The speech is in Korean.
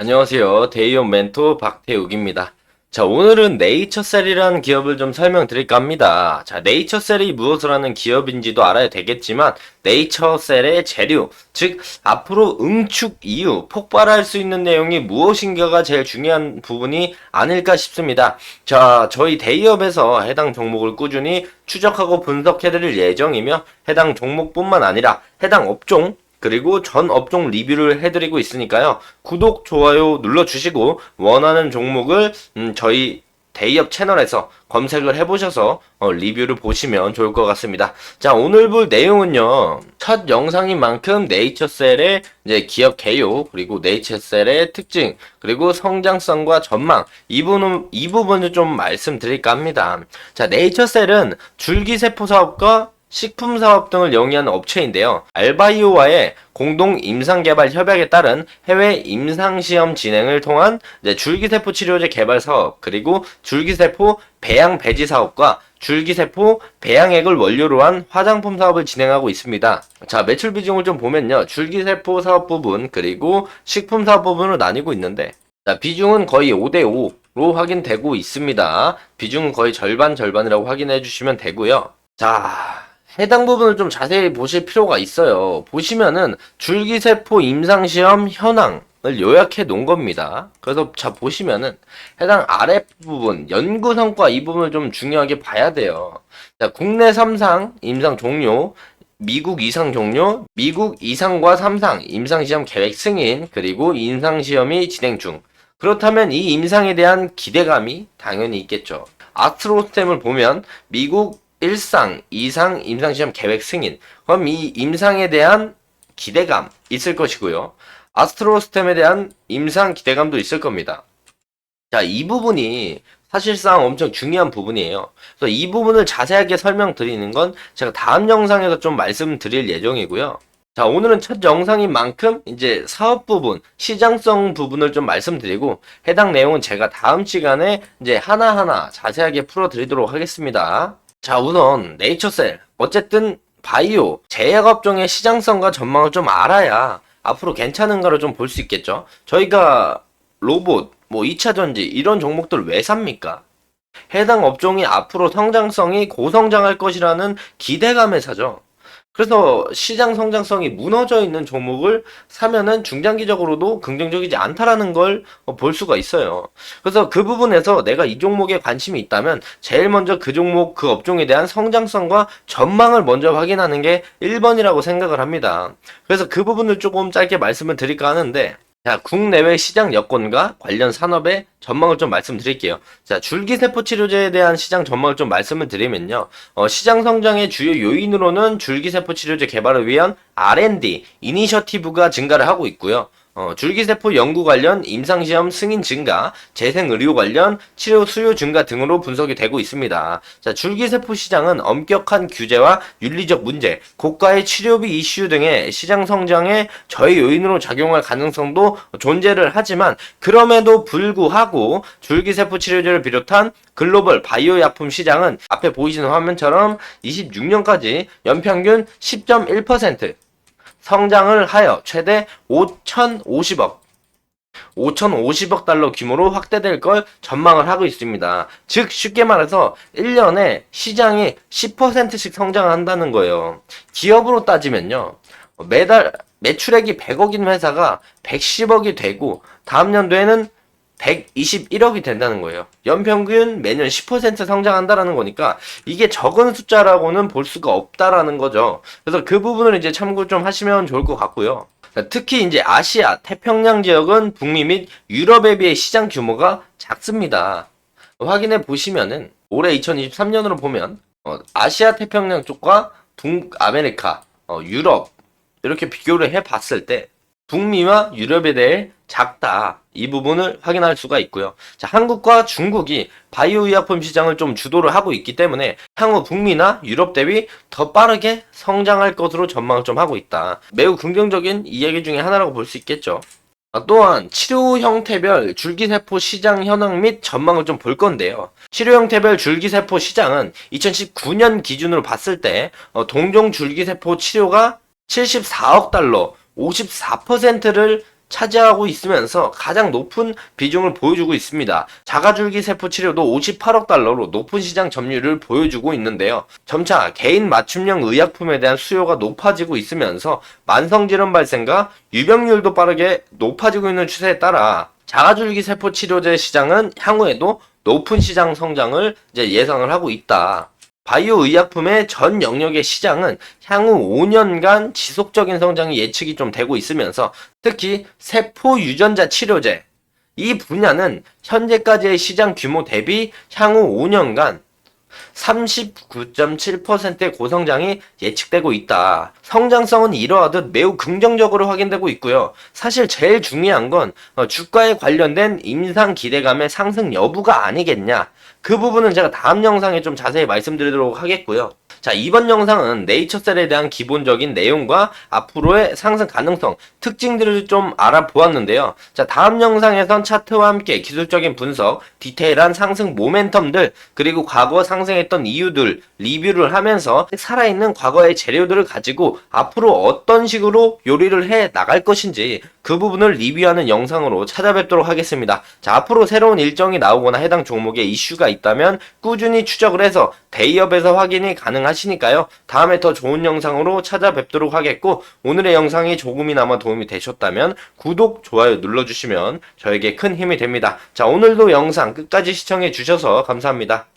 안녕하세요. 데이온 멘토 박태욱입니다. 자, 오늘은 네이처셀이라는 기업을 좀 설명드릴까 합니다. 자, 네이처셀이 무엇을 하는 기업인지도 알아야 되겠지만, 네이처셀의 재료, 즉, 앞으로 응축 이후 폭발할 수 있는 내용이 무엇인가가 제일 중요한 부분이 아닐까 싶습니다. 자, 저희 데이업에서 해당 종목을 꾸준히 추적하고 분석해드릴 예정이며, 해당 종목뿐만 아니라 해당 업종, 그리고 전 업종 리뷰를 해드리고 있으니까요. 구독, 좋아요 눌러주시고 원하는 종목을 저희 데이업 채널에서 검색을 해보셔서 리뷰를 보시면 좋을 것 같습니다. 자, 오늘 볼 내용은요. 첫 영상인 만큼 네이처셀의 이제 기업 개요, 그리고 네이처셀의 특징, 그리고 성장성과 전망, 이 부분을 좀 말씀드릴까 합니다. 자, 네이처셀은 줄기세포 사업과 식품 사업 등을 영위하는 업체인데요. 알바이오와의 공동 임상개발 협약에 따른 해외 임상시험 진행을 통한 줄기세포 치료제 개발 사업, 그리고 줄기세포 배양 배지 사업과 줄기세포 배양액을 원료로 한 화장품 사업을 진행하고 있습니다. 자, 매출 비중을 좀 보면요. 줄기세포 사업 부분, 그리고 식품 사업 부분으로 나뉘고 있는데, 자, 비중은 거의 5대5로 확인되고 있습니다. 비중은 거의 절반이라고 확인해 주시면 되고요. 자, 해당 부분을 좀 자세히 보실 필요가 있어요. 보시면은 줄기세포 임상시험 현황을 요약해 놓은 겁니다. 그래서 자 보시면은 해당 아랫부분 연구 성과 이 부분을 좀 중요하게 봐야 돼요. 자, 국내 3상 임상 종료, 미국 2상 종료, 미국 2상과 3상 임상시험 계획 승인, 그리고 임상시험이 진행 중. 그렇다면 이 임상에 대한 기대감이 당연히 있겠죠. 아스트로스템을 보면 미국 1상, 2상 임상시험 계획 승인. 그럼 이 임상에 대한 기대감 있을 것이고요. 아스트로스템에 대한 임상 기대감도 있을 겁니다. 자, 이 부분이 사실상 엄청 중요한 부분이에요. 그래서 이 부분을 자세하게 설명드리는 건 제가 다음 영상에서 좀 말씀드릴 예정이고요. 자, 오늘은 첫 영상인 만큼 이제 사업 부분, 시장성 부분을 좀 말씀드리고 해당 내용은 제가 다음 시간에 이제 하나하나 자세하게 풀어드리도록 하겠습니다. 자, 우선 네이처셀, 어쨌든 바이오, 제약업종의 시장성과 전망을 좀 알아야 앞으로 괜찮은가를 좀 볼 수 있겠죠. 저희가 로봇, 뭐 2차전지 이런 종목들 왜 삽니까? 해당 업종이 앞으로 성장성이 고성장할 것이라는 기대감에 사죠. 그래서 시장 성장성이 무너져 있는 종목을 사면은 중장기적으로도 긍정적이지 않다라는 걸 볼 수가 있어요. 그래서 그 부분에서 내가 이 종목에 관심이 있다면 제일 먼저 그 종목, 그 업종에 대한 성장성과 전망을 먼저 확인하는 게 1번이라고 생각을 합니다. 그래서 그 부분을 조금 짧게 말씀을 드릴까 하는데, 자, 국내외 시장 여건과 관련 산업의 전망을 좀 말씀드릴게요. 자, 줄기세포 치료제에 대한 시장 전망을 좀 말씀을 드리면요. 시장 성장의 주요 요인으로는 줄기세포 치료제 개발을 위한 R&D, 이니셔티브가 증가를 하고 있고요. 줄기세포 연구 관련 임상시험 승인 증가, 재생의료 관련 치료 수요 증가 등으로 분석이 되고 있습니다. 자, 줄기세포 시장은 엄격한 규제와 윤리적 문제, 고가의 치료비 이슈 등의 시장 성장의 저해 요인으로 작용할 가능성도 존재를 하지만 그럼에도 불구하고 줄기세포 치료제를 비롯한 글로벌 바이오 약품 시장은 앞에 보이시는 화면처럼 26년까지 연평균 10.1% 성장을 하여 최대 5,050억 달러 규모로 확대될 걸 전망을 하고 있습니다. 즉 쉽게 말해서 1년에 시장이 10%씩 성장한다는 거예요. 기업으로 따지면요. 매달 매출액이 100억인 회사가 110억이 되고 다음 연도에는 121억이 된다는 거예요. 연평균 매년 10% 성장한다라는 거니까 이게 적은 숫자라고는 볼 수가 없다라는 거죠. 그래서 그 부분을 이제 참고 좀 하시면 좋을 것 같고요. 특히 이제 아시아, 태평양 지역은 북미 및 유럽에 비해 시장 규모가 작습니다. 확인해 보시면은 올해 2023년으로 보면 아시아 태평양 쪽과 북아메리카, 유럽 이렇게 비교를 해 봤을 때 북미와 유럽에 대해 작다. 이 부분을 확인할 수가 있고요. 자, 한국과 중국이 바이오 의약품 시장을 좀 주도를 하고 있기 때문에 향후 북미나 유럽 대비 더 빠르게 성장할 것으로 전망을 좀 하고 있다. 매우 긍정적인 이야기 중에 하나라고 볼 수 있겠죠. 또한 치료 형태별 줄기세포 시장 현황 및 전망을 좀 볼 건데요. 치료 형태별 줄기세포 시장은 2019년 기준으로 봤을 때 동종 줄기세포 치료가 74억 달러, 54%를 차지하고 있으면서 가장 높은 비중을 보여주고 있습니다. 자가줄기 세포 치료도 58억 달러로 높은 시장 점유율을 보여주고 있는데요. 점차 개인 맞춤형 의약품에 대한 수요가 높아지고 있으면서 만성질환 발생과 유병률도 빠르게 높아지고 있는 추세에 따라 자가줄기 세포 치료제 시장은 향후에도 높은 시장 성장을 예상을 하고 있다. 바이오 의약품의 전 영역의 시장은 향후 5년간 지속적인 성장이 예측이 좀 되고 있으면서 특히 세포 유전자 치료제 이 분야는 현재까지의 시장 규모 대비 향후 5년간 39.7%의 고성장이 예측되고 있다. 성장성은 이러하듯 매우 긍정적으로 확인되고 있고요. 사실 제일 중요한 건 주가에 관련된 임상 기대감의 상승 여부가 아니겠냐. 그 부분은 제가 다음 영상에 좀 자세히 말씀드리도록 하겠고요. 자, 이번 영상은 네이처셀에 대한 기본적인 내용과 앞으로의 상승 가능성, 특징들을 좀 알아보았는데요. 자, 다음 영상에선 차트와 함께 기술적인 분석, 디테일한 상승 모멘텀들, 그리고 과거 상승했던 이유들, 리뷰를 하면서 살아있는 과거의 재료들을 가지고 앞으로 어떤 식으로 요리를 해 나갈 것인지 그 부분을 리뷰하는 영상으로 찾아뵙도록 하겠습니다. 자, 앞으로 새로운 일정이 나오거나 해당 종목에 이슈가 있다면 꾸준히 추적을 해서 데이업에서 확인이 가능하시니까요. 다음에 더 좋은 영상으로 찾아뵙도록 하겠고, 오늘의 영상이 조금이나마 도움이 되셨다면 구독, 좋아요 눌러주시면 저에게 큰 힘이 됩니다. 자, 오늘도 영상 끝까지 시청해 주셔서 감사합니다.